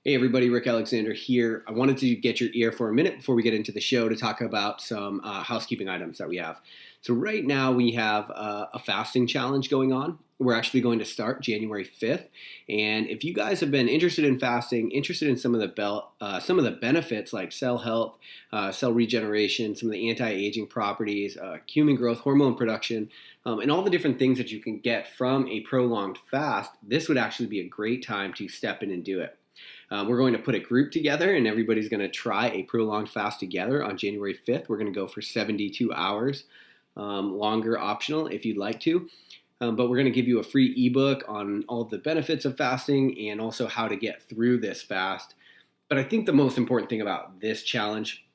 Hey everybody, Rick Alexander here. I wanted to get your ear for a minute before we get into the show to talk about some housekeeping items that we have. So right now we have a fasting challenge going on. We're actually going to start January 5th. And if you guys have been interested in fasting, interested in some of the benefits like cell health, cell regeneration, some of the anti-aging properties, human growth, hormone production, and all the different things that you can get from a prolonged fast, this would actually be a great time to step in and do it. We're going to put a group together and everybody's going to try a prolonged fast together on January 5th. We're going to go for 72 hours, longer optional if you'd like to. But we're going to give you a free ebook on all of the benefits of fasting and also how to get through this fast. But I think the most important thing about this challenge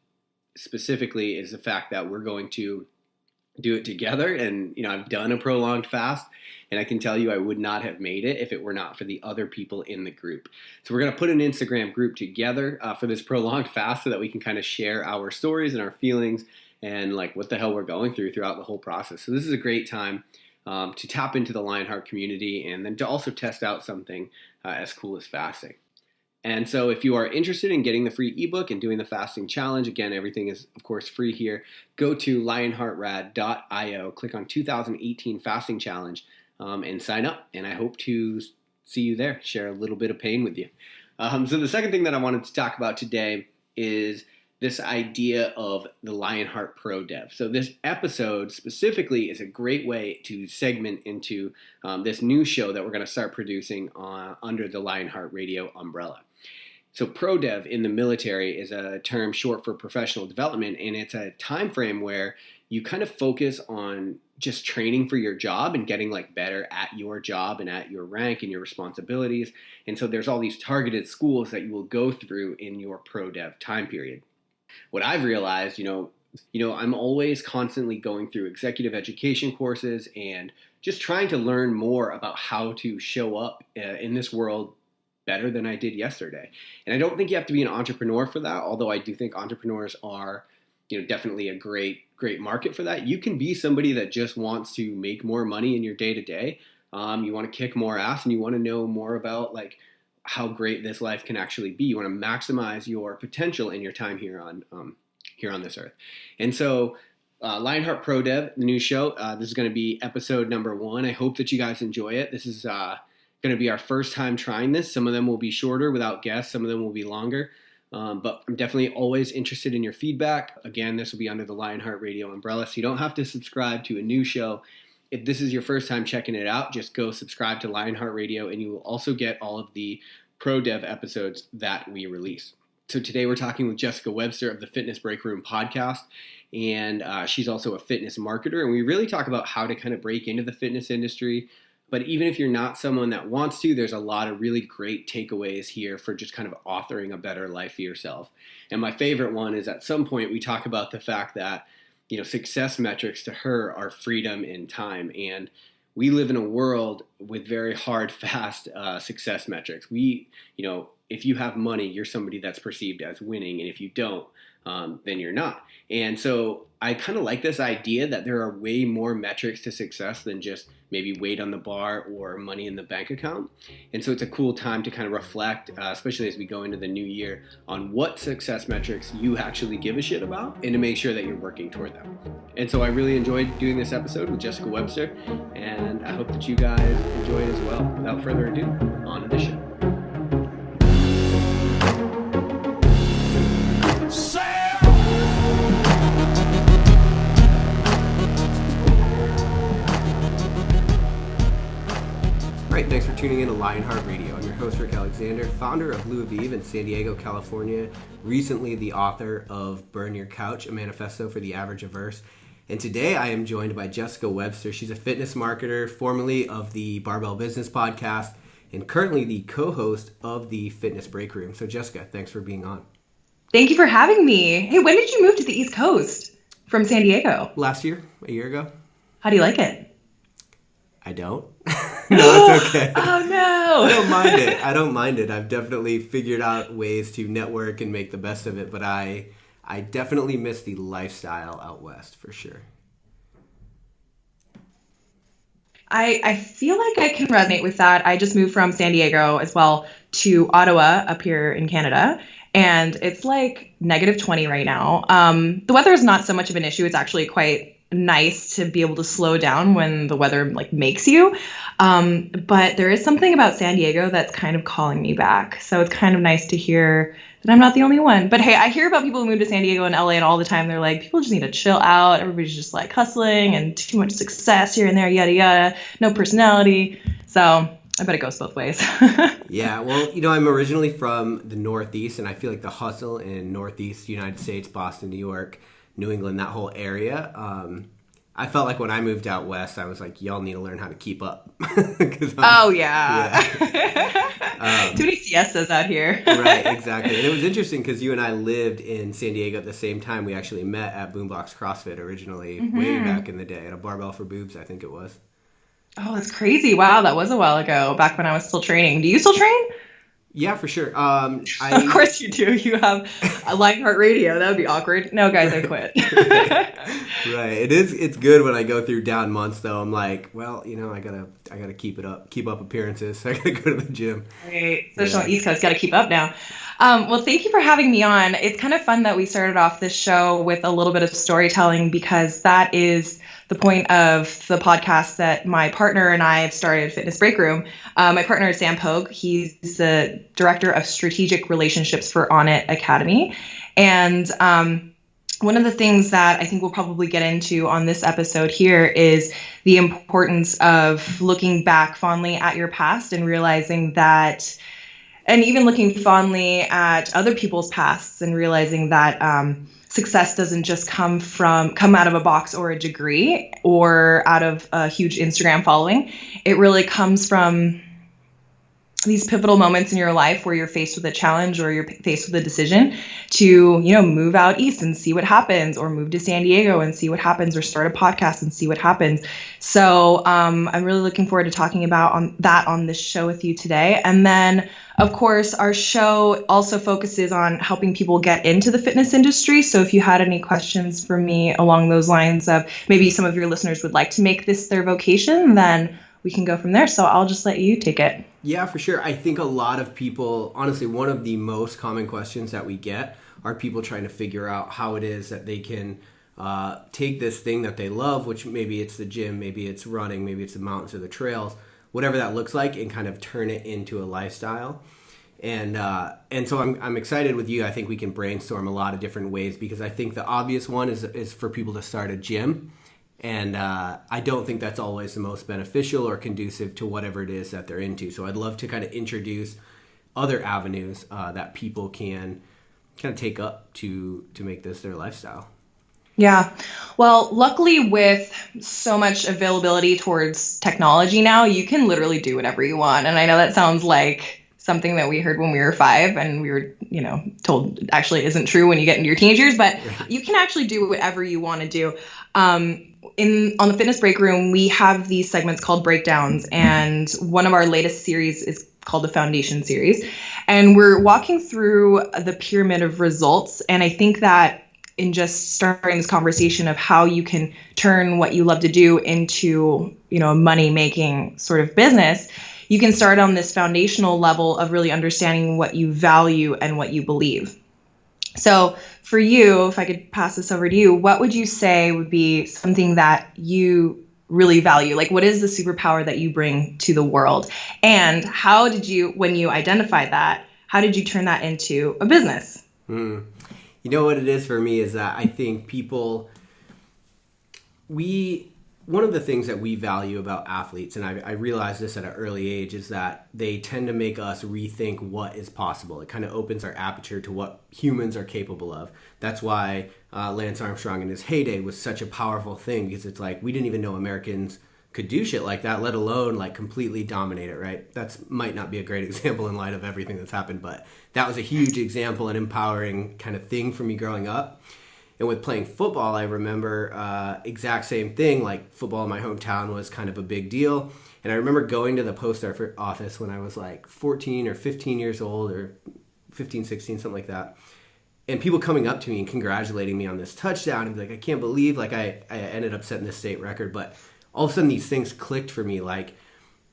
specifically is the fact that we're going to do it together. And, I've done a prolonged fast and I can tell you I would not have made it if it were not for the other people in the group. So we're going to put an Instagram group together for this prolonged fast so that we can kind of share our stories and our feelings and like what the hell we're going throughout the whole process. So this is a great time to tap into the LionHeart community and then to also test out something as cool as fasting. And so if you are interested in getting the free ebook and doing the fasting challenge, again, everything is, of course, free here. Go to lionheartrad.io, click on 2018 Fasting Challenge, and sign up. And I hope to see you there, share a little bit of pain with you. So the second thing that I wanted to talk about today is this idea of the LionHeart ProDev. So this episode specifically is a great way to segment into this new show that we're going to start producing under the LionHeart Radio umbrella. So ProDev in the military is a term short for professional development, and it's a time frame where you kind of focus on just training for your job and getting like better at your job and at your rank and your responsibilities. And so there's all these targeted schools that you will go through in your ProDev time period. What I've realized, I'm always constantly going through executive education courses and just trying to learn more about how to show up in this world better than I did yesterday. And I don't think you have to be an entrepreneur for that, although I do think entrepreneurs are, definitely a great market for that. You can be somebody that just wants to make more money in your day-to-day. You want to kick more ass and you want to know more about like how great this life can actually be. You want to maximize your potential in your time here on this earth. And so LionHeart ProDev, the new show, this is going to be episode number 1. I hope that you guys enjoy it. This is going to be our first time trying this. Some of them will be shorter without guests. Some of them will be longer. But I'm definitely always interested in your feedback. Again, this will be under the LionHeart Radio umbrella, so you don't have to subscribe to a new show. If this is your first time checking it out, just go subscribe to LionHeart Radio, and you will also get all of the ProDev episodes that we release. So today we're talking with Jessica Webster of the Fitness Break Room podcast, and she's also a fitness marketer, and we really talk about how to kind of break into the fitness industry. But even if you're not someone that wants to, there's a lot of really great takeaways here for just kind of authoring a better life for yourself. And my favorite one is at some point we talk about the fact that, success metrics to her are freedom and time. And we live in a world with very hard, fast success metrics. If you have money, you're somebody that's perceived as winning. And if you don't, then you're not. And so I kind of like this idea that there are way more metrics to success than just maybe weight on the bar or money in the bank account. And so it's a cool time to kind of reflect, especially as we go into the new year, on what success metrics you actually give a shit about and to make sure that you're working toward them. And so I really enjoyed doing this episode with Jessica Webster, and I hope that you guys enjoy it as well. Without further ado, on to the show. All right, thanks for tuning in to LionHeart Radio. I'm your host, Rick Alexander, founder of Blue Aviv in San Diego, California, recently the author of Burn Your Couch, a manifesto for the average averse. And today I am joined by Jessica Webster. She's a fitness marketer, formerly of the Barbell Business Podcast, and currently the co-host of the Fitness Break Room. So Jessica, thanks for being on. Thank you for having me. Hey, when did you move to the East Coast from San Diego? Last year, a year ago. How do you like it? I don't. No, it's okay. Oh, no. I don't mind it. I've definitely figured out ways to network and make the best of it, but I definitely miss the lifestyle out west for sure. I feel like I can resonate with that. I just moved from San Diego as well to Ottawa up here in Canada. And it's like -20 right now. The weather is not so much of an issue. It's actually quite nice to be able to slow down when the weather like makes you. But there is something about San Diego that's kind of calling me back. So it's kind of nice to hear that I'm not the only one. But hey, I hear about people who move to San Diego and LA and all the time. They're like, people just need to chill out. Everybody's just like hustling and too much success here and there, yada, yada, no personality. So I bet it goes both ways. Yeah, well, I'm originally from the Northeast, and I feel like the hustle in Northeast United States, Boston, New York, New England, that whole area, I felt like when I moved out west, I was like, y'all need to learn how to keep up. Oh, yeah. Too many siestas out here. Right, exactly. And it was interesting because you and I lived in San Diego at the same time. We actually met at Boombox CrossFit originally, way back in the day, at a Barbell for Boobs, I think it was. Oh, that's crazy. Wow, that was a while ago, back when I was still training. Do you still train? Yeah, for sure. Of course you do. You have a LionHeart Radio. That would be awkward. No, guys, I quit. Right. It's good when I go through down months, though. I'm like, well, I gotta keep up appearances. So I gotta go to the gym. Right. Especially on the East Coast, got to keep up now. Well, thank you for having me on. It's kind of fun that we started off this show with a little bit of storytelling, because that is the point of the podcast that my partner and I have started, Fitness Break Room. My partner is Sam Pogue. He's the director of strategic relationships for On It Academy. And one of the things that I think we'll probably get into on this episode here is the importance of looking back fondly at your past and realizing that, and even looking fondly at other people's pasts and realizing that success doesn't just come out of a box or a degree or out of a huge Instagram following. It really comes from these pivotal moments in your life where you're faced with a challenge or you're faced with a decision to, move out east and see what happens, or move to San Diego and see what happens, or start a podcast and see what happens. So I'm really looking forward to talking about on this show with you today. And then, of course, our show also focuses on helping people get into the fitness industry. So if you had any questions for me along those lines of maybe some of your listeners would like to make this their vocation, then we can go from there. So I'll just let you take it. Yeah, for sure. I think a lot of people, honestly, one of the most common questions that we get are people trying to figure out how it is that they can take this thing that they love, which maybe it's the gym, maybe it's running, maybe it's the mountains or the trails, whatever that looks like, and kind of turn it into a lifestyle. And so I'm excited with you. I think we can brainstorm a lot of different ways, because I think the obvious one is for people to start a gym. And I don't think that's always the most beneficial or conducive to whatever it is that they're into. So I'd love to kind of introduce other avenues that people can kind of take up to make this their lifestyle. Yeah. Well, luckily with so much availability towards technology now, you can literally do whatever you want. And I know that sounds like something that we heard when we were 5 and we were, told actually isn't true when you get into your teenage years, but you can actually do whatever you want to do. On the Fitness Break Room, we have these segments called breakdowns, and one of our latest series is called the Foundation series, and we're walking through the pyramid of results. And I think that in just starting this conversation of how you can turn what you love to do into, a money-making sort of business, you can start on this foundational level of really understanding what you value and what you believe. So for you, if I could pass this over to you, what would you say would be something that you really value? Like, what is the superpower that you bring to the world? And how did you, when you identified that, how did you turn that into a business? You know what it is for me is that I think one of the things that we value about athletes, and I realized this at an early age, is that they tend to make us rethink what is possible. It kind of opens our aperture to what humans are capable of. That's why Lance Armstrong in his heyday was such a powerful thing, because it's like we didn't even know Americans could do shit like that, let alone like completely dominate it, right? That might not be a great example in light of everything that's happened, but that was a huge example and empowering kind of thing for me growing up. And with playing football, I remember exact same thing. Like football in my hometown was kind of a big deal. And I remember going to the post office when I was like 14 or 15 years old, or 15, 16, something like that. And people coming up to me and congratulating me on this touchdown and be like, I can't believe, like I ended up setting this state record, but all of a sudden these things clicked for me. Like,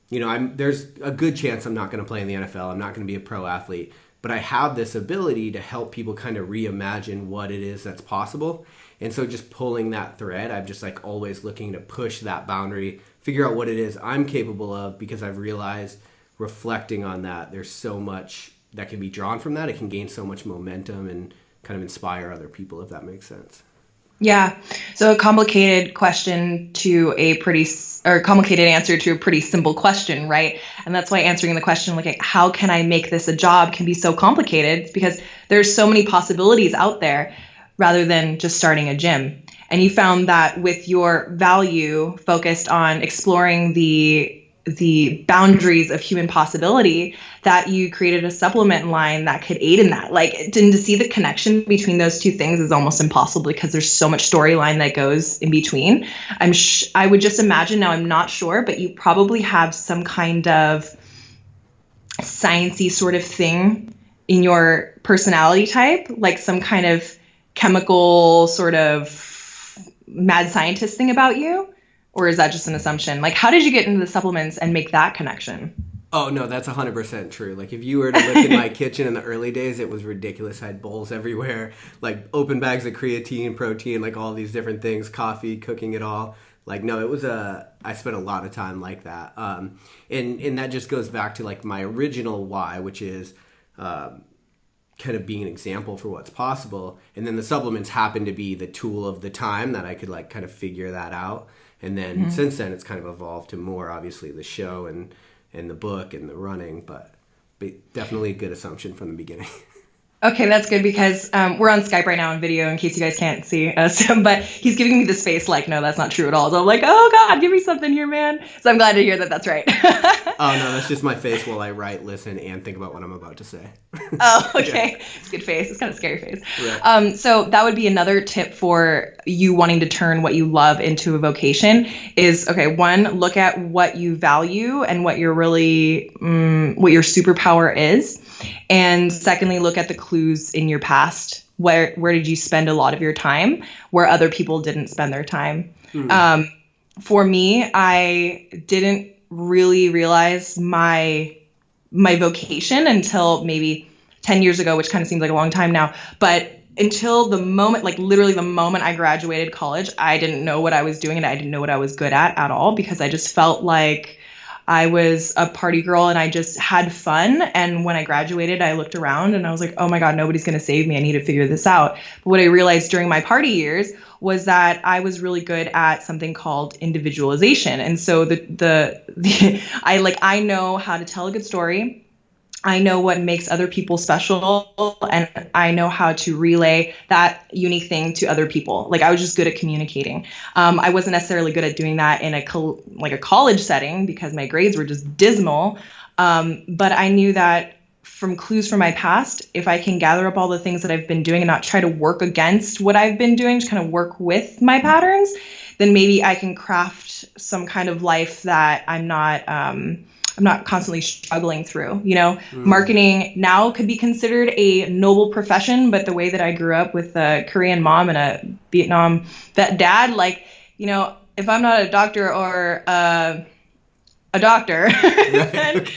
there's a good chance I'm not going to play in the NFL. I'm not going to be a pro athlete, but I have this ability to help people kind of reimagine what it is that's possible. And so just pulling that thread, I'm just like always looking to push that boundary, figure out what it is I'm capable of, because I've realized reflecting on that, there's so much that can be drawn from that. It can gain so much momentum and kind of inspire other people, if that makes sense. Yeah. So a complicated question to complicated answer to a pretty simple question, right? And that's why answering the question, like, how can I make this a job, can be so complicated. It's because there's so many possibilities out there rather than just starting a gym. And you found that with your value focused on exploring the boundaries of human possibility, that you created a supplement line that could aid in that. Like, to see the connection between those two things is almost impossible because there's so much storyline that goes in between. I would just imagine, now I'm not sure, but you probably have some kind of sciencey sort of thing in your personality type, like some kind of chemical sort of mad scientist thing about you. Or is that just an assumption? Like, how did you get into the supplements and make that connection? Oh, no, that's 100% true. Like, if you were to look in my kitchen in the early days, it was ridiculous. I had bowls everywhere, like open bags of creatine, protein, like all these different things, coffee, cooking it all. Like, no, I spent a lot of time like that. And that just goes back to like my original why, which is kind of being an example for what's possible. And then the supplements happen to be the tool of the time that I could like kind of figure that out. And then since then, it's kind of evolved to more, obviously, the show and the book and the running, but definitely a good assumption from the beginning. Okay, that's good because we're on Skype right now in video in case you guys can't see us, but he's giving me this face like, no, that's not true at all. So I'm like, oh God, give me something here, man. So I'm glad to hear that that's right. Oh, no, that's just my face while I write, listen, and think about what I'm about to say. Oh, okay. Yeah. It's a good face. It's kind of a scary face. Right. So that would be another tip for you wanting to turn what you love into a vocation is, okay, one, look at what you value and what your really, what your superpower is. And secondly, look at the clues in your past. Where did you spend a lot of your time where other people didn't spend their time? For me, I didn't really realize my vocation until maybe 10 years ago, which kind of seems like a long time now. But until the moment, like literally the moment I graduated college, I didn't know what I was doing and I didn't know what I was good at all because I just felt like I was a party girl and I just had fun. And when I graduated, I looked around and I was like, oh my God, nobody's going to save me. I need to figure this out. But what I realized during my party years was that I was really good at something called individualization. And so I know how to tell a good story. I know what makes other people special, and I know how to relay that unique thing to other people. Like, I was just good at communicating. I wasn't necessarily good at doing that in a college setting because my grades were just dismal. But I knew that from clues from my past, if I can gather up all the things that I've been doing and not try to work against what I've been doing, just kind of work with my patterns, then maybe I can craft some kind of life that I'm not constantly struggling through. Marketing now could be considered a noble profession, but the way that I grew up with a Korean mom and a Vietnam vet dad, like, if I'm not a doctor or a doctor, then,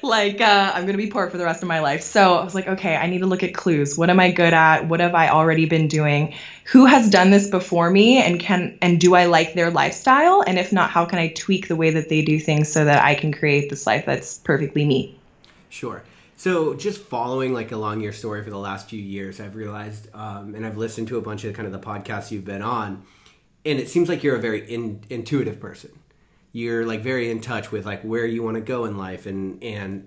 I'm going to be poor for the rest of my life. So I was like, okay, I need to look at clues. What am I good at? What have I already been doing? Who has done this before me and do I like their lifestyle? And if not, how can I tweak the way that they do things so that I can create this life that's perfectly me? Sure. So just following along your story for the last few years, I've realized, and I've listened to a bunch of kind of the podcasts you've been on, and it seems like you're a very intuitive person. You're very in touch with where you want to go in life and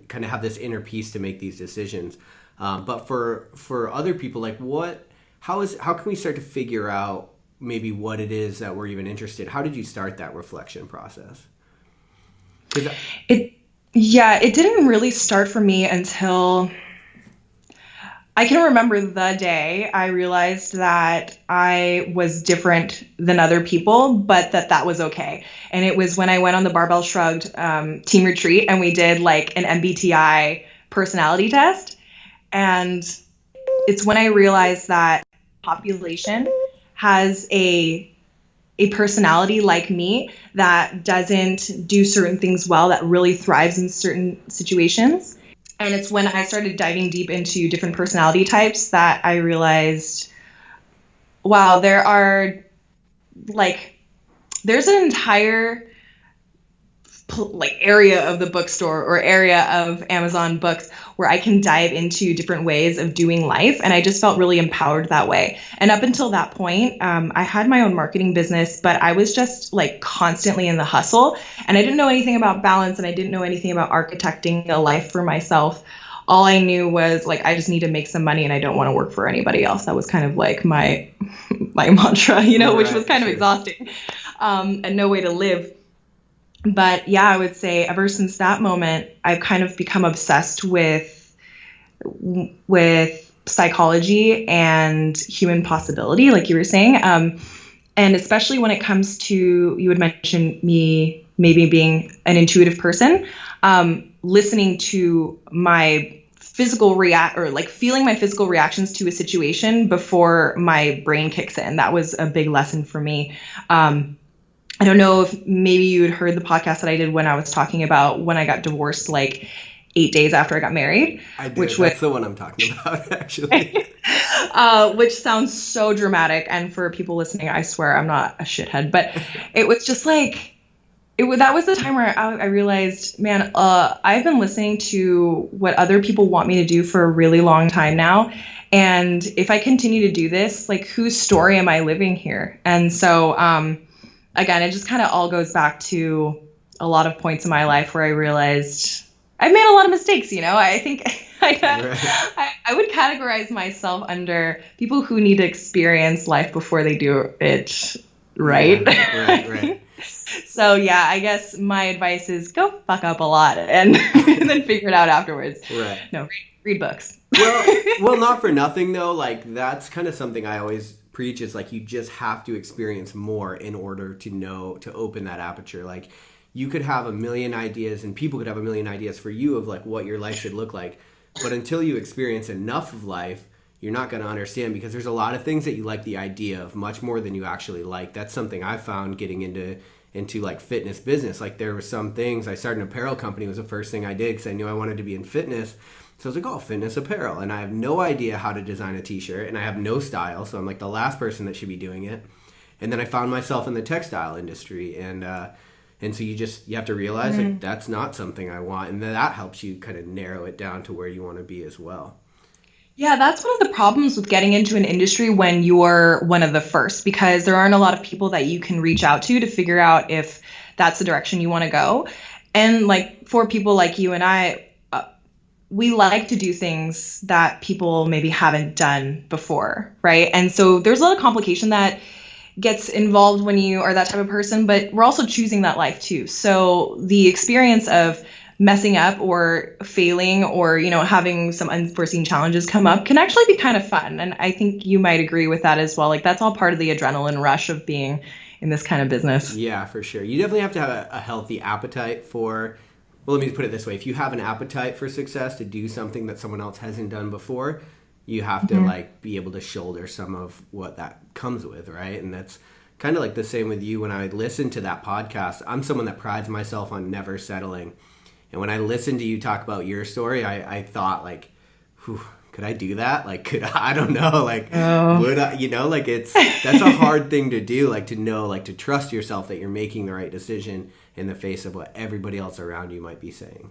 kind of have this inner peace to make these decisions. But for other people, how can we start to figure out maybe what it is that we're even interested? How did you start that reflection process? It didn't really start for me until I can remember the day I realized that I was different than other people, but that was okay. And it was when I went on the Barbell Shrugged team retreat and we did an MBTI personality test. And it's when I realized that population has a a personality like me that doesn't do certain things well, that really thrives in certain situations. And it's when I started diving deep into different personality types that I realized, wow, there's an entire area of the bookstore or area of Amazon books where I can dive into different ways of doing life. And I just felt really empowered that way. And up until that point, I had my own marketing business, but I was just constantly in the hustle, and I didn't know anything about balance, and I didn't know anything about architecting a life for myself. All I knew was I just need to make some money and I don't want to work for anybody else. That was kind of my mantra, which was kind of exhausting, and no way to live. But yeah, I would say ever since that moment, I've kind of become obsessed with psychology and human possibility, like you were saying. And especially when it comes to, you would mention me maybe being an intuitive person, listening to my physical feeling my physical reactions to a situation before my brain kicks in. That was a big lesson for me. I don't know if maybe you had heard the podcast that I did when I was talking about when I got divorced 8 days after I got married. I did. That's the one I'm talking about, actually. Which sounds so dramatic. And for people listening, I swear I'm not a shithead. But it was just that was the time where I realized, man, I've been listening to what other people want me to do for a really long time now. And if I continue to do this, whose story am I living here? And so, again, it just kind of all goes back to a lot of points in my life where I realized I've made a lot of mistakes. I think I would categorize myself under people who need to experience life before they do it right. Yeah, right. So yeah, I guess my advice is go fuck up a lot and then figure it out afterwards. Right. No, read books. Well, not for nothing though. That's kind of something I always preach is you just have to experience more in order to open that aperture. You could have a million ideas and people could have a million ideas for you of what your life should look like. But until you experience enough of life, you're not going to understand, because there's a lot of things that you like the idea of much more than you actually like. That's something I found getting into fitness business. There were some things, I started an apparel company was the first thing I did because I knew I wanted to be in fitness. So I was oh, fitness apparel. And I have no idea how to design a t-shirt and I have no style. So I'm the last person that should be doing it. And then I found myself in the textile industry. And so you have to realize that's not something I want. And that helps you kind of narrow it down to where you want to be as well. Yeah, that's one of the problems with getting into an industry when you're one of the first, because there aren't a lot of people that you can reach out to figure out if that's the direction you want to go. And for people like you and I, we like to do things that people maybe haven't done before, right? And so there's a lot of complication that gets involved when you are that type of person, but we're also choosing that life too. So the experience of messing up or failing or, having some unforeseen challenges come up can actually be kind of fun. And I think you might agree with that as well. That's all part of the adrenaline rush of being in this kind of business. Yeah, for sure. You definitely have to have a healthy appetite for, well, let me put it this way. If you have an appetite for success to do something that someone else hasn't done before, you have to be able to shoulder some of what that comes with, right? And that's kind of the same with you. When I listen to that podcast, I'm someone that prides myself on never settling. And when I listened to you talk about your story, I thought could I do that? I don't know. Would I, that's a hard thing to do. To know, to trust yourself that you're making the right decision in the face of what everybody else around you might be saying.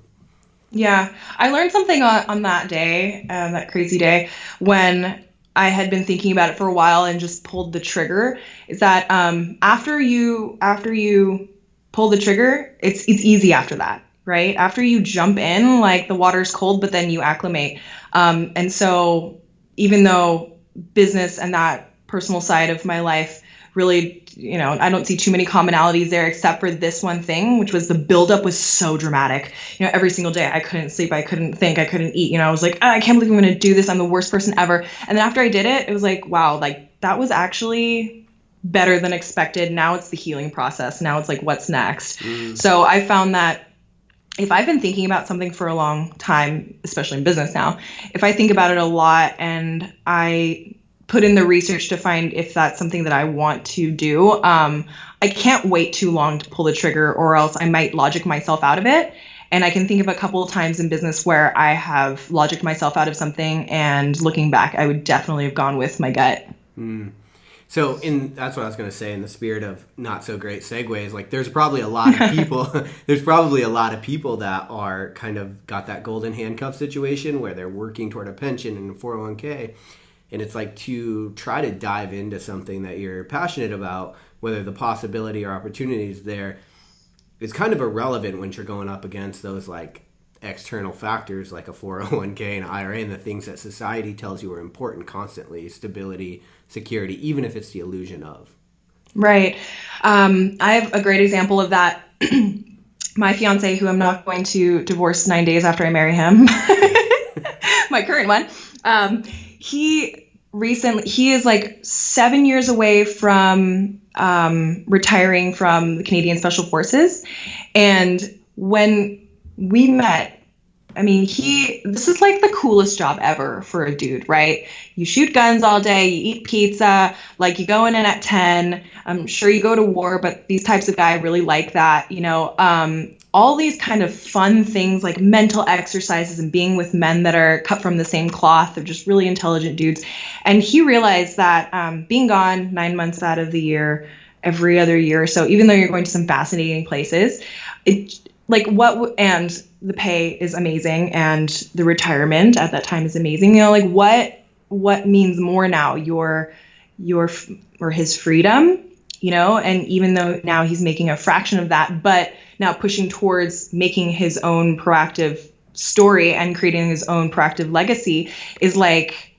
Yeah. I learned something on that day, that crazy day, when I had been thinking about it for a while and just pulled the trigger, is that after you pull the trigger, it's easy after that. Right? After you jump in, the water's cold, but then you acclimate. And so even though business and that personal side of my life really, I don't see too many commonalities there except for this one thing, which was the buildup was so dramatic. Every single day I couldn't sleep, I couldn't think, I couldn't eat. I was I can't believe I'm going to do this. I'm the worst person ever. And then after I did it, it was wow, that was actually better than expected. Now it's the healing process. Now it's what's next? So I found that if I've been thinking about something for a long time, especially in business now, if I think about it a lot and I put in the research to find if that's something that I want to do. I can't wait too long to pull the trigger, or else I might logic myself out of it. And I can think of a couple of times in business where I have logicked myself out of something, and looking back, I would definitely have gone with my gut. So that's what I was going to say, in the spirit of not so great segues, like there's probably a lot of people, that are kind of got that golden handcuff situation where they're working toward a pension and a 401k. And it's like, to try to dive into something that you're passionate about, whether the possibility or opportunity is there, is kind of irrelevant when you're going up against those like external factors like a 401k and an IRA and the things that society tells you are important constantly: stability, security, even if it's the illusion of. Right. I have a great example of that. My fiance, who I'm not going to divorce 9 days after I marry him, my current one, he is like 7 years away from retiring from the Canadian Special Forces. And when we met, I mean, this is like the coolest job ever for a dude, right? You shoot guns all day, you eat pizza, like you go in at 10. I'm sure you go to war, but these types of guys really like that, all these kind of fun things like mental exercises and being with men that are cut from the same cloth. They're just really intelligent dudes. And he realized that being gone 9 months out of the year, every other year or so, even though you're going to some fascinating places, and the pay is amazing and the retirement at that time is amazing. What means more now, your or his freedom, and even though now he's making a fraction of that, but now pushing towards making his own proactive story and creating his own proactive legacy is like,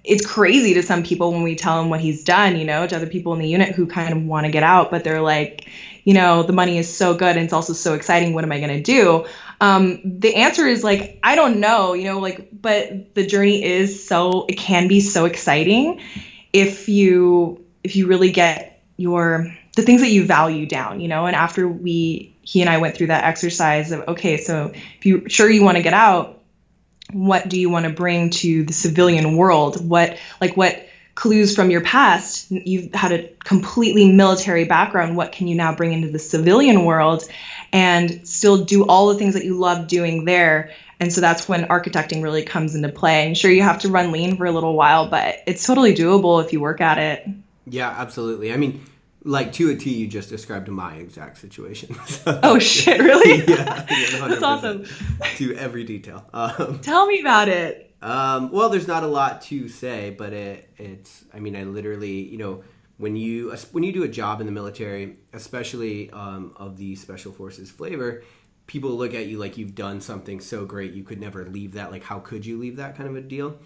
it's crazy to some people when we tell him what he's done, to other people in the unit who kind of want to get out, but they're like, the money is so good and it's also so exciting. What am I going to do? The answer is like, I don't know, but the journey it can be so exciting if you really get the things that you value down, and after he and I went through that exercise of, okay, so if you want to get out, what do you want to bring to the civilian world? What clues from your past? You've had a completely military background. What can you now bring into the civilian world and still do all the things that you love doing there? And so that's when architecting really comes into play. And sure, you have to run lean for a little while, but it's totally doable if you work at it. Yeah, absolutely. I mean, like to a T, you just described my exact situation. Oh shit, really? Yeah, that's awesome. To every detail. Tell me about it. Well, there's not a lot to say, but it's. I mean, I literally, when you do a job in the military, especially of the Special Forces flavor, people look at you like you've done something so great you could never leave that. Like, how could you leave that kind of a deal?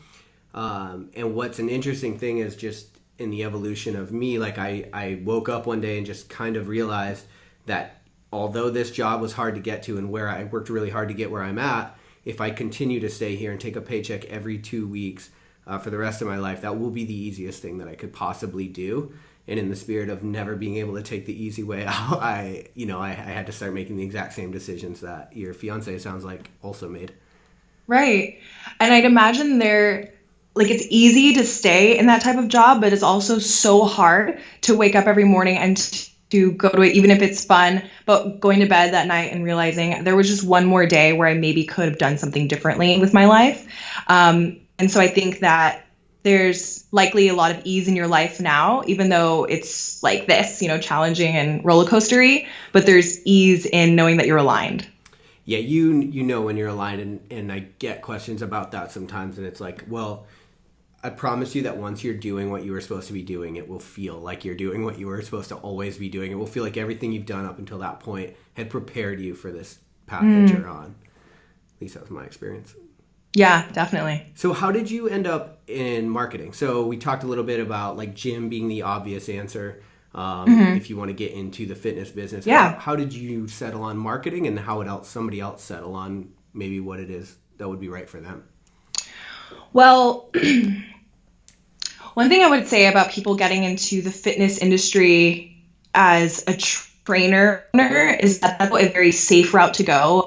And what's an interesting thing is just in the evolution of me, like I woke up one day and just kind of realized that although this job was hard to get to and where I worked really hard to get where I'm at, if I continue to stay here and take a paycheck every 2 weeks for the rest of my life, that will be the easiest thing that I could possibly do. And in the spirit of never being able to take the easy way out, I had to start making the exact same decisions that your fiance sounds like also made. Right. And I'd imagine it's easy to stay in that type of job, but it's also so hard to wake up every morning and to go to it, even if it's fun, but going to bed that night and realizing there was just one more day where I maybe could have done something differently with my life. And so I think that there's likely a lot of ease in your life now, even though it's like this, challenging and roller coastery, but there's ease in knowing that you're aligned. Yeah, you know when you're aligned, and I get questions about that sometimes, and it's like, well, I promise you that once you're doing what you were supposed to be doing, it will feel like you're doing what you were supposed to always be doing. It will feel like everything you've done up until that point had prepared you for this path that you're on. At least that was my experience. Yeah, definitely. So how did you end up in marketing? So we talked a little bit about like gym being the obvious answer if you want to get into the fitness business. Yeah. How did you settle on marketing, and how would somebody else settle on maybe what it is that would be right for them? Well, one thing I would say about people getting into the fitness industry as a trainer owner is that that's a very safe route to go,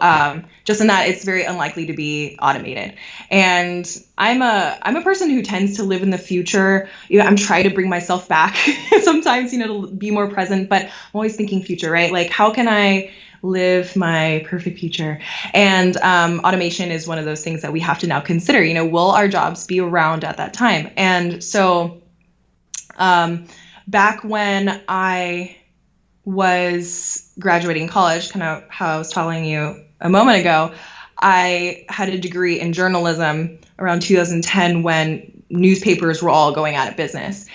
just in that it's very unlikely to be automated. And I'm a person who tends to live in the future. I'm trying to bring myself back sometimes, to be more present, but I'm always thinking future, right? Like, how can I live my perfect future? And automation is one of those things that we have to now consider. Will our jobs be around at that time? And so back when I was graduating college, kind of how I was telling you a moment ago, I had a degree in journalism around 2010 when newspapers were all going out of business.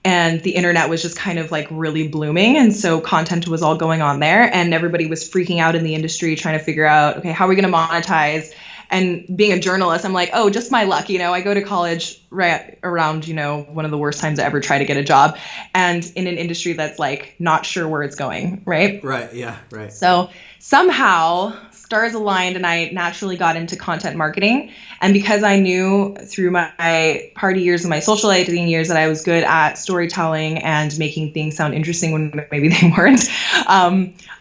And the internet was just kind of like really blooming. And so content was all going on there. And everybody was freaking out in the industry trying to figure out, okay, how are we going to monetize? And being a journalist, I'm like, oh, just my luck. I go to college right around, one of the worst times I ever tried to get a job. And in an industry that's like not sure where it's going, right? Right, yeah, right. So somehow stars aligned and I naturally got into content marketing. And because I knew through my party years and my socializing years that I was good at storytelling and making things sound interesting when maybe they weren't,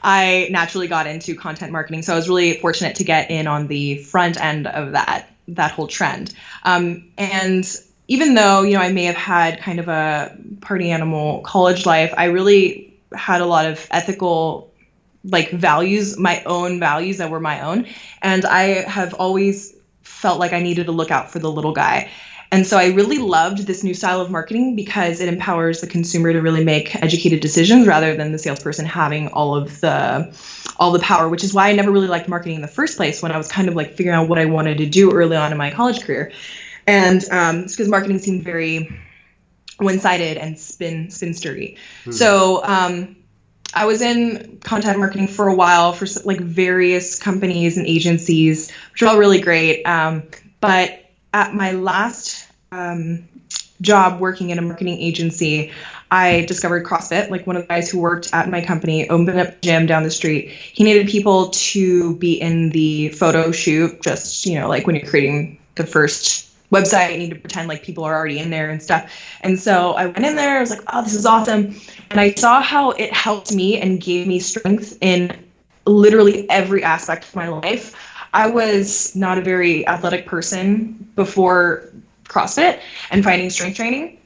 I naturally got into content marketing. So I was really fortunate to get in on the front end of that whole trend. And even though, I may have had kind of a party animal college life, I really had a lot of ethical values, my own values that were my own. And I have always felt like I needed to look out for the little guy. And so I really loved this new style of marketing because it empowers the consumer to really make educated decisions rather than the salesperson having all the power, which is why I never really liked marketing in the first place when I was kind of figuring out what I wanted to do early on in my college career. And it's because marketing seemed very one-sided and spin-sturdy. So I was in content marketing for a while for various companies and agencies, which are all really great. But at my last job working in a marketing agency, I discovered CrossFit. One of the guys who worked at my company opened up a gym down the street. He needed people to be in the photo shoot, just, when you're creating the first website, you need to pretend like people are already in there and stuff. And so I went in there, I was like, oh, this is awesome. And I saw how it helped me and gave me strength in literally every aspect of my life. I was not a very athletic person before CrossFit and finding strength training.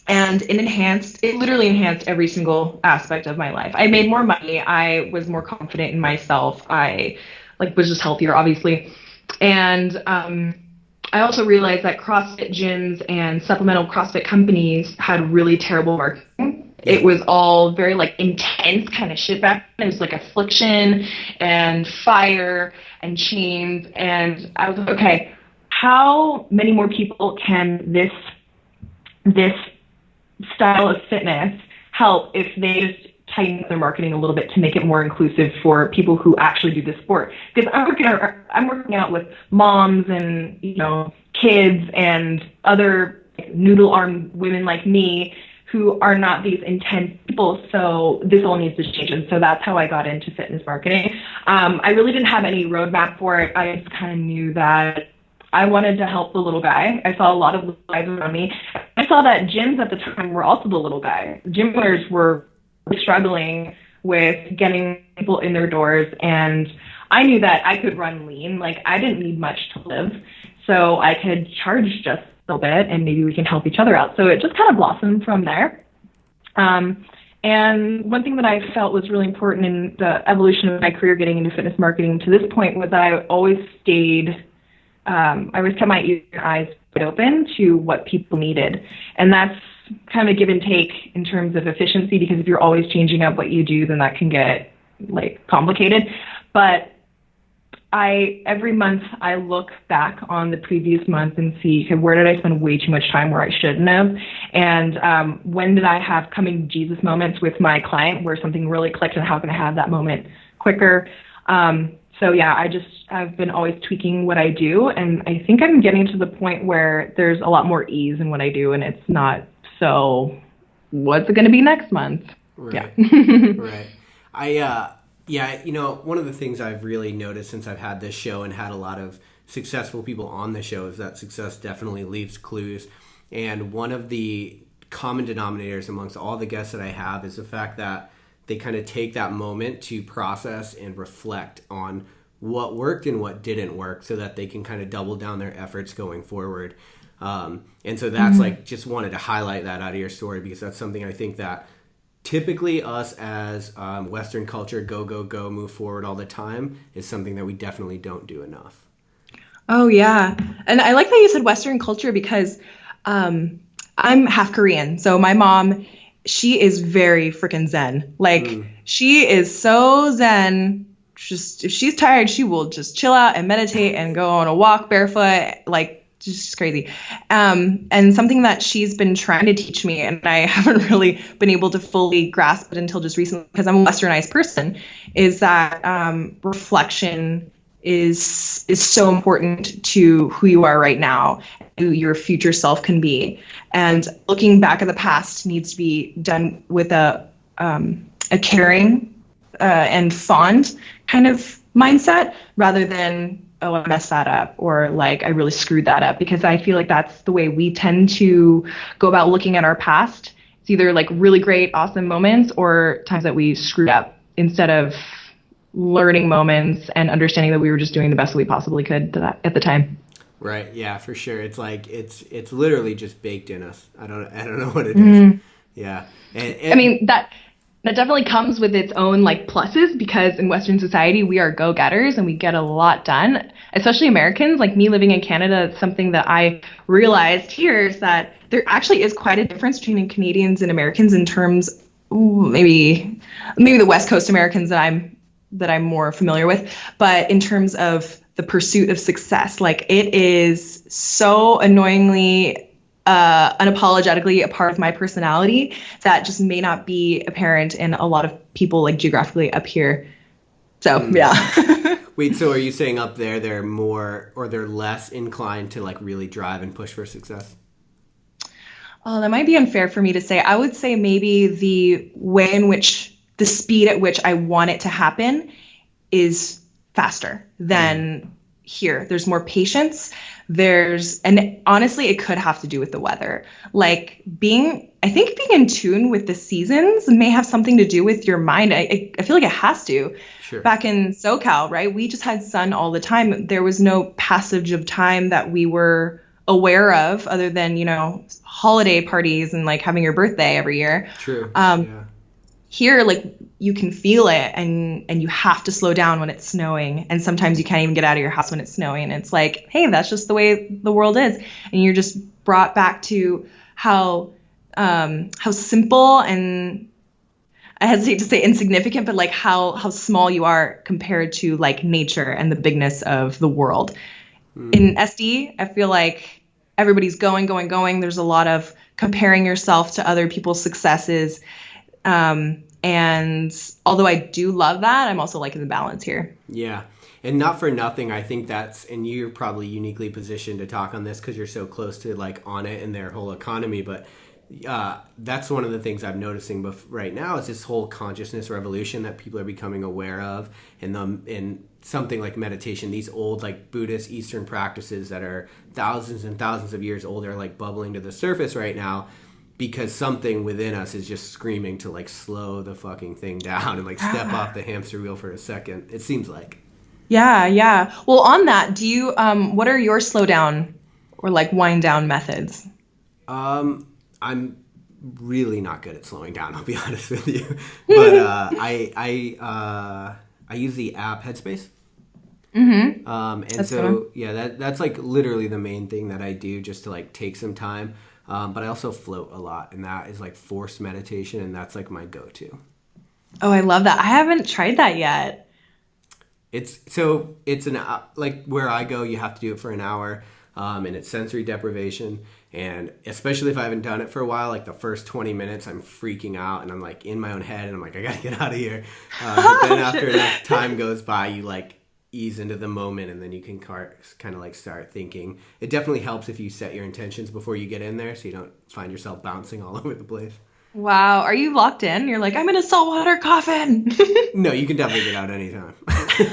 And it literally enhanced every single aspect of my life. I made more money. I was more confident in myself. I was just healthier, obviously. And I also realized that CrossFit gyms and supplemental CrossFit companies had really terrible marketing. It was all very intense kind of shit back then. It was affliction and fire and chains. And I was like, okay, how many more people can this style of fitness help if they just tighten up their marketing a little bit to make it more inclusive for people who actually do this sport? Because I'm working out with moms and kids and other noodle arm women like me who are not these intense people. So this all needs to change. And so that's how I got into fitness marketing. I really didn't have any roadmap for it. I just kind of knew that I wanted to help the little guy. I saw a lot of little guys around me. I saw that gyms at the time were also the little guy. Gym owners were struggling with getting people in their doors, and I knew that I could run lean. I didn't need much to live, so I could charge just a little bit, and maybe we can help each other out. So it just kind of blossomed from there. And one thing that I felt was really important in the evolution of my career getting into fitness marketing to this point was that I always kept my ears and eyes wide open to what people needed. And that's kind of a give and take in terms of efficiency, because if you're always changing up what you do, then that can get complicated. But every month I look back on the previous month and see, okay, where did I spend way too much time where I shouldn't have? And when did I have coming to Jesus moments with my client where something really clicked, and how can I have that moment quicker? So yeah, I've been always tweaking what I do, and I think I'm getting to the point where there's a lot more ease in what I do, and it's not so what's it going to be next month? Right. Yeah. Right. One of the things I've really noticed since I've had this show and had a lot of successful people on the show is that success definitely leaves clues. And one of the common denominators amongst all the guests that I have is the fact that they kind of take that moment to process and reflect on what worked and what didn't work so that they can kind of double down their efforts going forward. And so that's like, just wanted to highlight that out of your story, because that's something I think that typically us as Western culture, go, go, go, move forward all the time, is something that we definitely don't do enough. Oh, yeah. And I like that you said Western culture, because I'm half Korean. So my mom, she is very freaking Zen. Like, she is so Zen. Just if she's tired, she will just chill out and meditate and go on a walk barefoot, like just crazy. And something that she's been trying to teach me, and I haven't really been able to fully grasp it until just recently, because I'm a Westernized person, is that reflection is so important to who you are right now, who your future self can be. And looking back at the past needs to be done with a caring and fond kind of mindset, rather than, oh, I messed that up, or like, I really screwed that up. Because I feel like that's the way we tend to go about looking at our past. It's either like really great, awesome moments, or times that we screwed up, instead of learning moments and understanding that we were just doing the best that we possibly could at the time. Right. Yeah, for sure. It's like, it's literally just baked in us. I don't know what it is. Yeah. And I mean, that definitely comes with its own like pluses, because in Western society, we are go-getters and we get a lot done, especially Americans. Like me living in Canada, it's something that I realized here is that there actually is quite a difference between Canadians and Americans in terms, maybe the West Coast Americans that I'm more familiar with, but in terms of the pursuit of success, like it is so annoyingly unapologetically a part of my personality that just may not be apparent in a lot of people like geographically up here. So yeah. Wait, so are you saying up there they're more, or they're less inclined to like really drive and push for success? Oh, that might be unfair for me to say. I would say maybe the way in which the speed at which I want it to happen is faster than here. There's more patience. And honestly, it could have to do with the weather. Like being in tune with the seasons may have something to do with your mind. I feel like it has to. Sure. Back in SoCal, right? We just had sun all the time. There was no passage of time that we were aware of, other than, holiday parties and like having your birthday every year. True. Yeah. Here, like you can feel it, and you have to slow down when it's snowing. And sometimes you can't even get out of your house when it's snowing. And it's like, hey, that's just the way the world is. And you're just brought back to how simple, and I hesitate to say insignificant, but like how small you are compared to like nature and the bigness of the world. In SD, I feel like everybody's going. There's a lot of comparing yourself to other people's successes. And although I do love that, I'm also liking the balance here. Yeah. And not for nothing, I think and you're probably uniquely positioned to talk on this because you're so close to like on it and their whole economy. But that's one of the things I'm noticing right now is this whole consciousness revolution that people are becoming aware of. And in something like meditation, these old like Buddhist Eastern practices that are thousands and thousands of years old are like bubbling to the surface right now, because something within us is just screaming to like slow the fucking thing down and like step off the hamster wheel for a second. It seems like. Yeah. Well, on that, do you what are your slow down or like wind down methods? I'm really not good at slowing down, I'll be honest with you. But I use the app Headspace. And that's so fun. Yeah, that's like literally the main thing that I do just to like take some time. But I also float a lot, and that is like forced meditation, and that's like my go-to. Oh, I love that. I haven't tried that yet. It's like where I go, you have to do it for an hour, and it's sensory deprivation. And especially if I haven't done it for a while, like the first 20 minutes, I'm freaking out, and I'm like in my own head, and I'm like, I gotta get out of here. But then after enough time goes by, you like ease into the moment, and then you can kind of like start thinking. It definitely helps if you set your intentions before you get in there, so you don't find yourself bouncing all over the place. Wow. Are you locked in? You're like, I'm in a saltwater coffin. No, you can definitely get out anytime.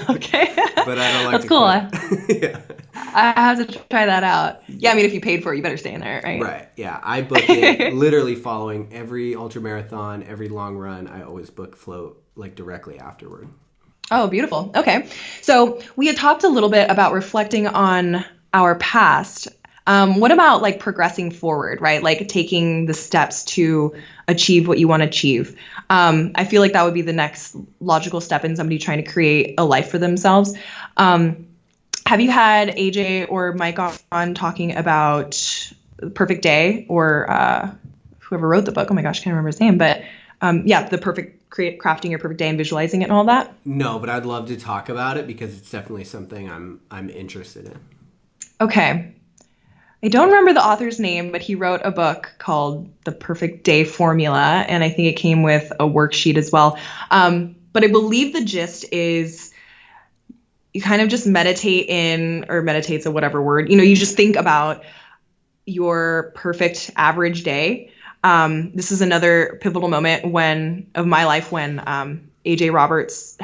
Okay. But I don't like That's cool. quit. Yeah. I have to try that out. Yeah, I mean, if you paid for it, you better stay in there, right? Right. Yeah. I book it literally following every ultra marathon, every long run. I always book float like directly afterward. Oh, beautiful. Okay. So we had talked a little bit about reflecting on our past. What about like progressing forward, right? Like taking the steps to achieve what you want to achieve. I feel like that would be the next logical step in somebody trying to create a life for themselves. Have you had AJ or Mike on talking about The Perfect Day, or whoever wrote the book? Oh my gosh, I can't remember his name, but the crafting your perfect day and visualizing it and all that? No, but I'd love to talk about it because it's definitely something I'm interested in. Okay. I don't remember the author's name, but he wrote a book called The Perfect Day Formula, and I think it came with a worksheet as well. But I believe the gist is you kind of just meditate's a whatever word, you just think about your perfect average day. This is another pivotal moment of my life when AJ Roberts